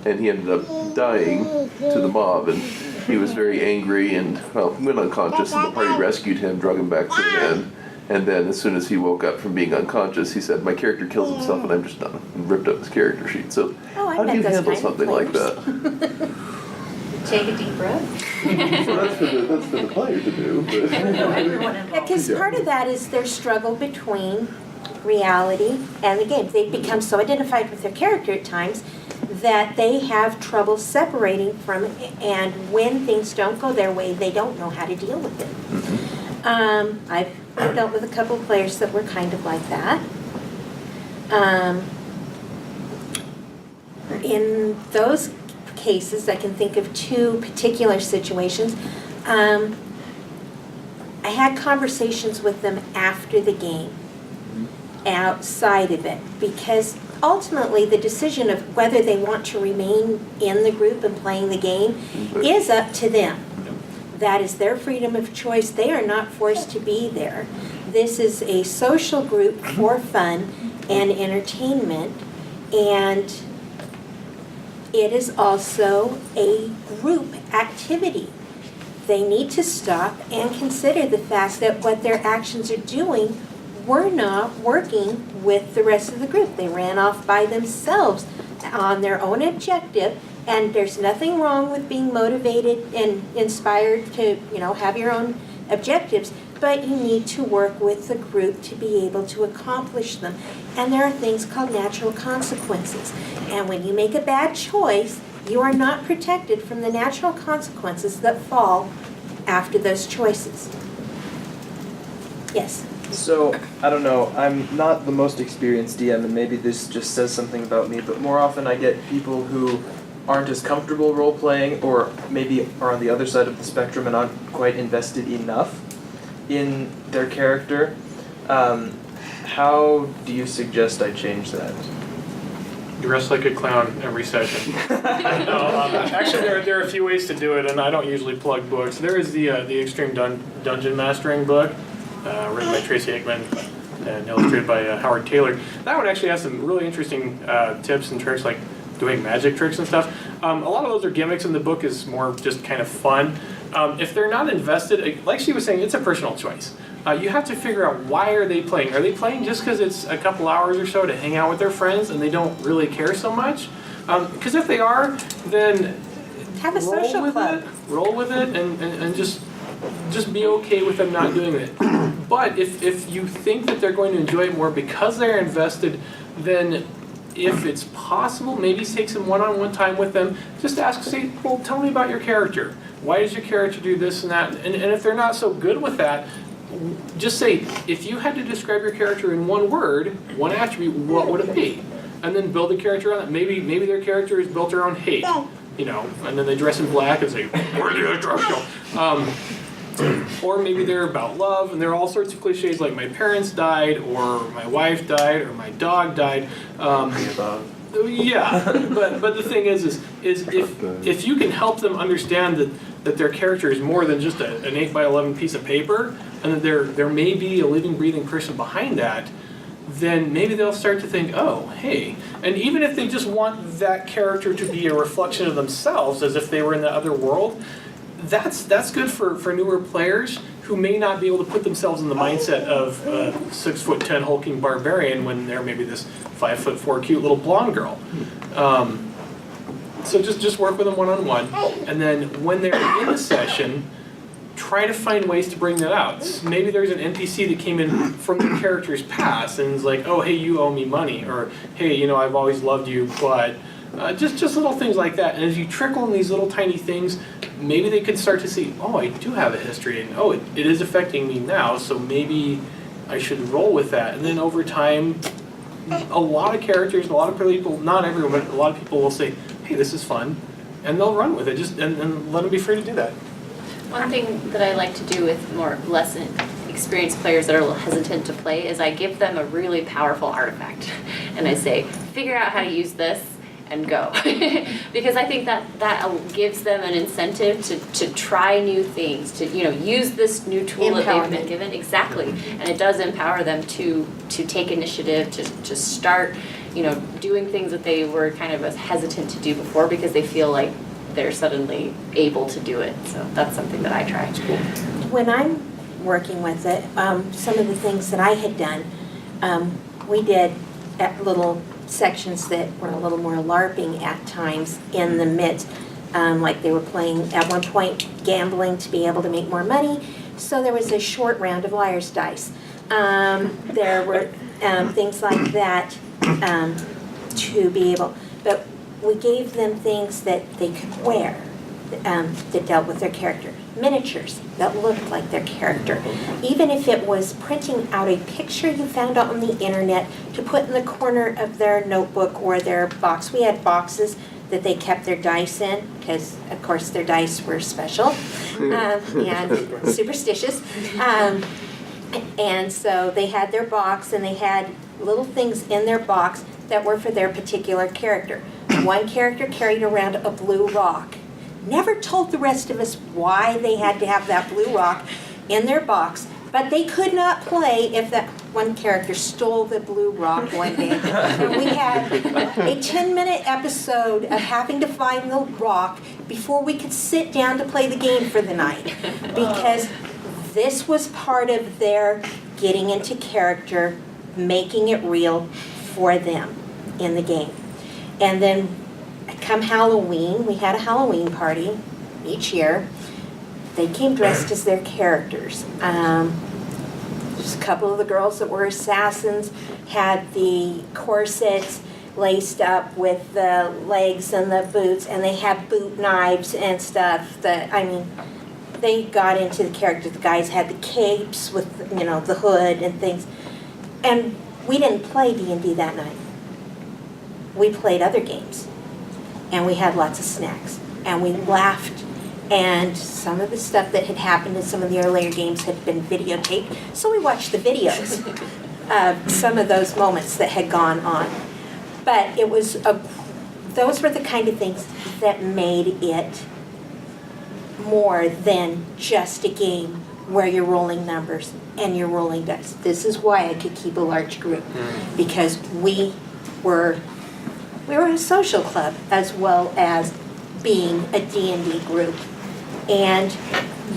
Speaker 8: and he ended up dying to the mob, and he was very angry and went unconscious, and the party rescued him, drug him back to the inn. And then as soon as he woke up from being unconscious, he said, "My character kills himself and I'm just done," and ripped up his character sheet. So how do you handle something like that?
Speaker 4: Take a deep breath.
Speaker 8: Well, that's for the player to do. But
Speaker 1: Because part of that is their struggle between reality and the game. They become so identified with their character at times that they have trouble separating from it, and when things don't go their way, they don't know how to deal with it. I've dealt with a couple of players that were kind of like that. In those cases, I can think of two particular situations. I had conversations with them after the game, outside of it, because ultimately the decision of whether they want to remain in the group and playing the game is up to them. That is their freedom of choice. They are not forced to be there. This is a social group for fun and entertainment, and it is also a group activity. They need to stop and consider the fact that what their actions are doing were not working with the rest of the group. They ran off by themselves on their own objective, and there's nothing wrong with being motivated and inspired to, have your own objectives, but you need to work with the group to be able to accomplish them. And there are things called natural consequences. And when you make a bad choice, you are not protected from the natural consequences that fall after those choices. Yes?
Speaker 3: So, I don't know, I'm not the most experienced DM, and maybe this just says something about me, but more often I get people who aren't as comfortable role-playing, or maybe are on the other side of the spectrum and aren't quite invested enough in their character. How do you suggest I change that?
Speaker 2: Dress like a clown every session. Actually, there are a few ways to do it, and I don't usually plug books. There is the Extreme Dungeon Mastering book, written by Tracy Hickman and illustrated by Howard Taylor. That one actually has some really interesting tips and tricks, like doing magic tricks and stuff. A lot of those are gimmicks, and the book is more just kind of fun. If they're not invested, like she was saying, it's a personal choice. You have to figure out, why are they playing? Are they playing just because it's a couple hours or so to hang out with their friends and they don't really care so much? Because if they are, then
Speaker 1: Have a social club.
Speaker 2: Roll with it, and just be okay with them not doing it. But if you think that they're going to enjoy it more because they're invested, then if it's possible, maybe take some one-on-one time with them. Just ask, say, well, tell me about your character. Why does your character do this and that? And if they're not so good with that, just say, if you had to describe your character in one word, one attribute, what would it be? And then build a character on that. Maybe their character is built around hate, and then they dress in black and say, where do you dress? Or maybe they're about love, and there are all sorts of cliches like my parents died, or my wife died, or my dog died. Yeah, but the thing is if you can help them understand that their character is more than just an 8x11 piece of paper, and that there may be a living, breathing person behind that, then maybe they'll start to think, oh, hey. And even if they just want that character to be a reflection of themselves, as if they were in the other world, that's good for newer players who may not be able to put themselves in the mindset of a 6'10" hulking barbarian when they're maybe this 5'4" cute little blonde girl. So just work with them one-on-one, and then when they're in the session, try to find ways to bring that out. Maybe there's an NPC that came in from the character's past and is like, oh, hey, you owe me money, or hey, you know, I've always loved you, but just little things like that. And as you trickle in these little tiny things, maybe they could start to see, oh, I do have a history, and oh, it is affecting me now, so maybe I should roll with that. And then over time, a lot of characters, a lot of people, not everyone, but a lot of people will say, hey, this is fun, and they'll run with it, and let them be free to do that.
Speaker 4: One thing that I like to do with less experienced players that are a little hesitant to play is I give them a really powerful artifact. And I say, figure out how to use this and go. Because I think that gives them an incentive to try new things, to use this new tool that they've been given. Exactly. And it does empower them to take initiative, to start doing things that they were kind of hesitant to do before because they feel like they're suddenly able to do it. So that's something that I try.
Speaker 1: When I'm working with it, some of the things that I had done, we did little sections that were a little more LARPing at times in the midst. Like they were playing, at one point, gambling to be able to make more money. So there was a short round of liar's dice. There were things like that to be able, but we gave them things that they could wear that dealt with their character. Miniatures that looked like their character. Even if it was printing out a picture you found on the internet to put in the corner of their notebook or their box. We had boxes that they kept their dice in because, of course, their dice were special and superstitious. And so they had their box and they had little things in their box that were for their particular character. One character carried around a blue rock. Never told the rest of us why they had to have that blue rock in their box, but they could not play if that one character stole the blue rock one day. And we had a 10-minute episode of having to find the rock before we could sit down to play the game for the night, because this was part of their getting into character, making it real for them in the game. And then come Halloween, we had a Halloween party each year. They came dressed as their characters. Just a couple of the girls that were assassins had the corsets laced up with the legs and the boots, and they had boot knives and stuff. They got into the character. The guys had the capes with, the hood and things. And we didn't play D&D that night. We played other games. And we had lots of snacks. And we laughed. And some of the stuff that had happened in some of the earlier games had been videotaped. So we watched the videos of some of those moments that had gone on. But it was those were the kind of things that made it more than just a game where you're rolling numbers and you're rolling dice. This is why I could keep a large group, because we were a social club as well as being a D&D group. And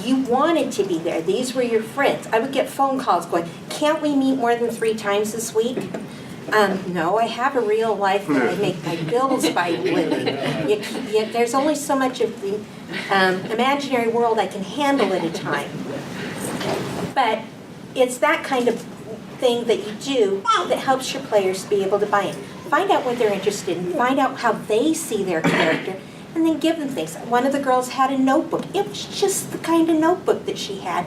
Speaker 1: you wanted to be there. These were your friends. I would get phone calls going, can't we meet more than 3 times this week? No, I have a real life that I make my bills by living. There's only so much of the imaginary world I can handle at a time. But it's that kind of thing that you do that helps your players be able to buy in. Find out what they're interested in, find out how they see their character, and then give them things. One of the girls had a notebook. It was just the kind of notebook that she had.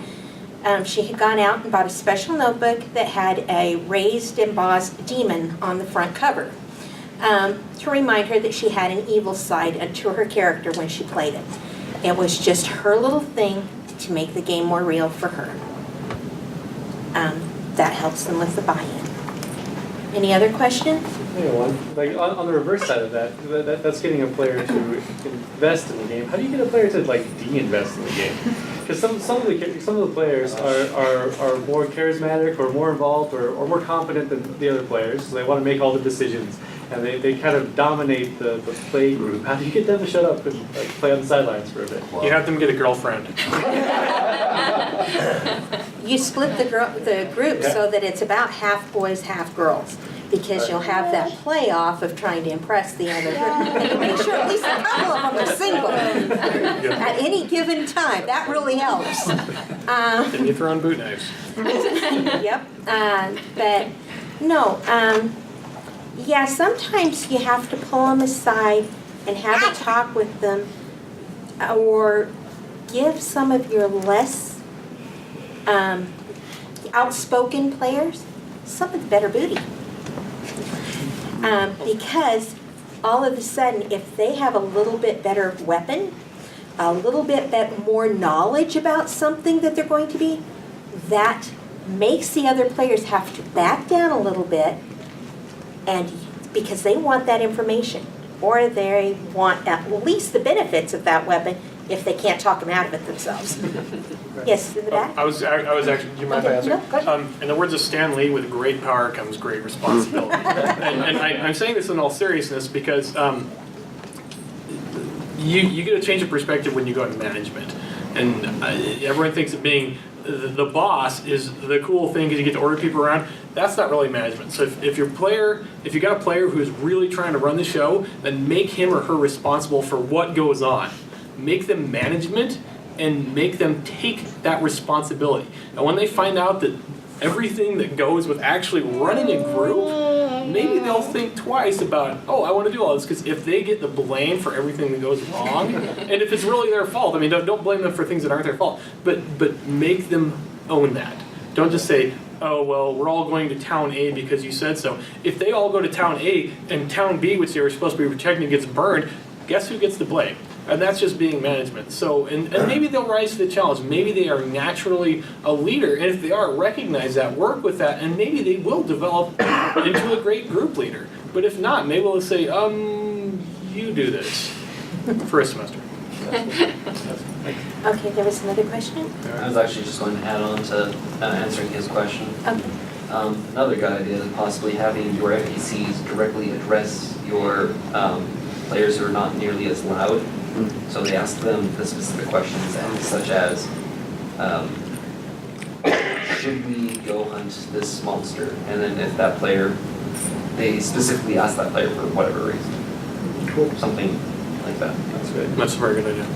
Speaker 1: She had gone out and bought a special notebook that had a raised embossed demon on the front cover to remind her that she had an evil side to her character when she played it. It was just her little thing to make the game more real for her. That helps them with the buy-in. Any other questions?
Speaker 9: Yeah, one. Like on the reverse side of that's getting a player to invest in the game. How do you get a player to de-invest in the game? Because some of the players are more charismatic or more involved or more confident than the other players. So they want to make all the decisions, and they kind of dominate the play group. How do you get them to shut up and play on the sidelines for a bit?
Speaker 2: You have them get a girlfriend.
Speaker 1: You split the group so that it's about half boys, half girls, because you'll have that playoff of trying to impress the other group. And you make sure at least a couple of them are single at any given time. That really helps.
Speaker 2: Then you throw on boot knives.
Speaker 1: Yep. But no, yeah, sometimes you have to pull them aside and have a talk with them, or give some of your less outspoken players some of the better booty. Because all of a sudden, if they have a little bit better weapon, a little bit more knowledge about something that they're going to be, that makes the other players have to back down a little bit, and because they want that information, or they want at least the benefits of that weapon if they can't talk them out of it themselves. Yes, in the back?
Speaker 2: I was actually, do you mind if I answer?
Speaker 1: No, go ahead.
Speaker 2: In the words of Stan Lee, with great power comes great responsibility. and I'm saying this in all seriousness because you get a change of perspective when you go into management. And everyone thinks that being the boss is the cool thing because you get to order people around. That's not really management. So if you got a player who's really trying to run the show, then make him or her responsible for what goes on. Make them management and make them take that responsibility. And when they find out that everything that goes with actually running a group, maybe they'll think twice about, oh, I want to do all this, because if they get the blame for everything that goes wrong, and if it's really their fault, I mean, don't blame them for things that aren't their fault, but make them own that. Don't just say, oh, well, we're all going to town A because you said so. If they all go to town A and town B, which they were supposed to be protecting, gets burned, guess who gets the blame? And that's just being management. So, and maybe they'll rise to the challenge. Maybe they are naturally a leader, and if they are, recognize that, work with that, and maybe they will develop into a great group leader. But if not, maybe they'll say, you do this for a semester.
Speaker 1: Okay, there was another question?
Speaker 10: I was actually just going to add on to answering his question.
Speaker 1: Okay.
Speaker 10: Another good idea is possibly having your NPCs directly address your players who are not nearly as loud. So they ask them the specific questions, such as, should we go hunt this monster? And then if that player, they specifically ask that player for whatever reason.
Speaker 2: Cool.
Speaker 10: Something like that.
Speaker 2: That's good. That's a very good idea.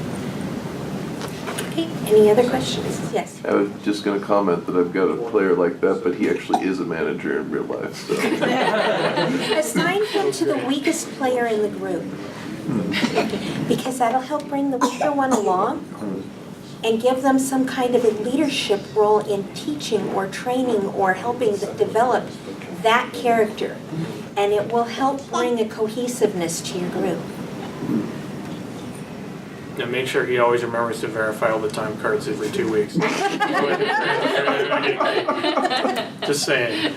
Speaker 1: Okay, any other questions? Yes.
Speaker 8: I was just going to comment that I've got a player like that, but he actually is a manager in real life. So.
Speaker 1: Assign him to the weakest player in the group. Because that'll help bring the weaker one along and give them some kind of a leadership role in teaching or training or helping develop that character. And it will help bring a cohesiveness to your group.
Speaker 2: And make sure he always remembers to verify all the time cards every 2 weeks. Just saying.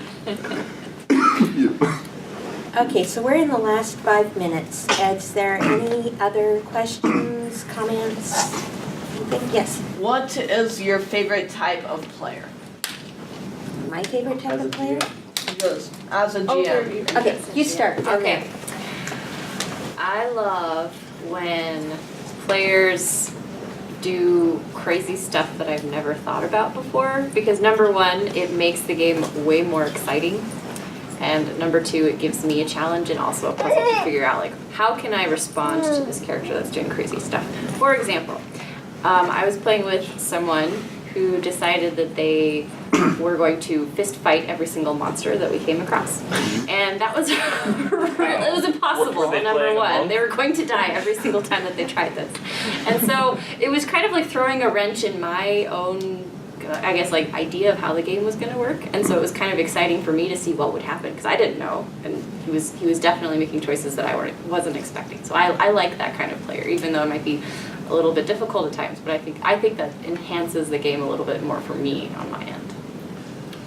Speaker 1: Okay, so we're in the last 5 minutes. Is there any other questions, comments? Anything? Yes.
Speaker 7: What is your favorite type of player?
Speaker 1: My favorite type of player?
Speaker 7: Just as a GM.
Speaker 1: Okay, you start.
Speaker 4: Okay. I love when players do crazy stuff that I've never thought about before, because number one, it makes the game way more exciting. And number two, it gives me a challenge and also a puzzle to figure out, like, how can I respond to this character that's doing crazy stuff? For example, I was playing with someone who decided that they were going to fist fight every single monster that we came across. And that was, it was impossible,
Speaker 2: Were they
Speaker 4: number
Speaker 2: playing
Speaker 4: one.
Speaker 2: alone?
Speaker 4: They were going to die every single time that they tried this. And so it was kind of like throwing a wrench in my own, I guess, like, idea of how the game was going to work. And so it was kind of exciting for me to see what would happen, because I didn't know, and he was definitely making choices that I wasn't expecting. So I like that kind of player, even though it might be a little bit difficult at times, but I think that enhances the game a little bit more for me on my end.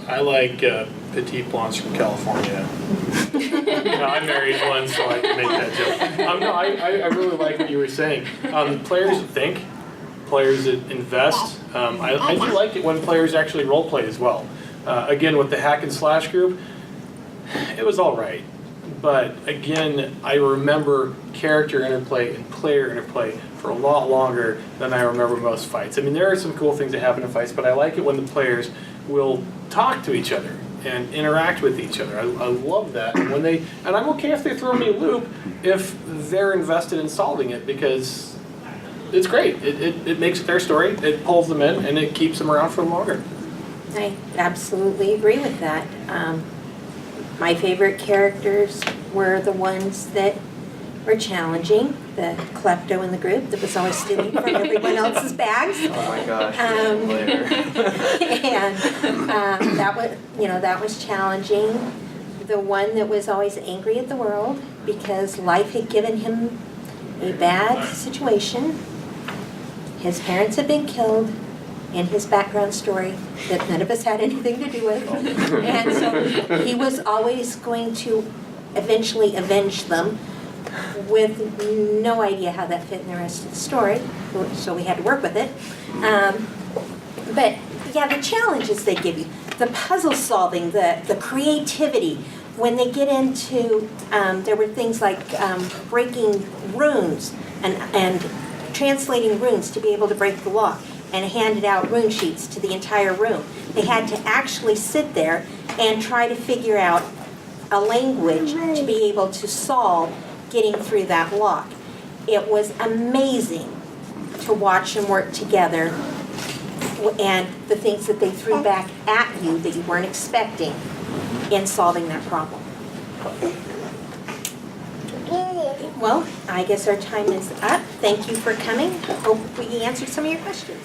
Speaker 2: I like petite blondes from California. No, I married one, so I can make that joke. No, I really like what you were saying. Players that think, players that invest, I do like it when players actually role play as well. Again, with the hack and slash group, it was all right. But again, I remember character interplay and player interplay for a lot longer than I remember most fights. I mean, there are some cool things that happen in fights, but I like it when the players will talk to each other and interact with each other. I love that. And I'm okay if they throw me a loop if they're invested in solving it, because it's great. It makes it their story, it pulls them in, and it keeps them around for longer.
Speaker 1: I absolutely agree with that. My favorite characters were the ones that were challenging, the klepto in the group that was always stealing from everyone else's bags.
Speaker 3: Oh my gosh, player.
Speaker 1: And that was challenging. The one that was always angry at the world because life had given him a bad situation. His parents had been killed, and his background story that none of us had anything to do with. And so he was always going to eventually avenge them with no idea how that fit in the rest of the story. So we had to work with it. But yeah, the challenges they give you, the puzzle solving, the creativity. When they get into, there were things like breaking runes and translating runes to be able to break the lock, and handed out rune sheets to the entire room. They had to actually sit there and try to figure out a language to be able to solve getting through that lock. It was amazing to watch them work together, and the things that they threw back at you that you weren't expecting in solving that problem. Well, I guess our time is up. Thank you for coming. Hope we answered some of your questions.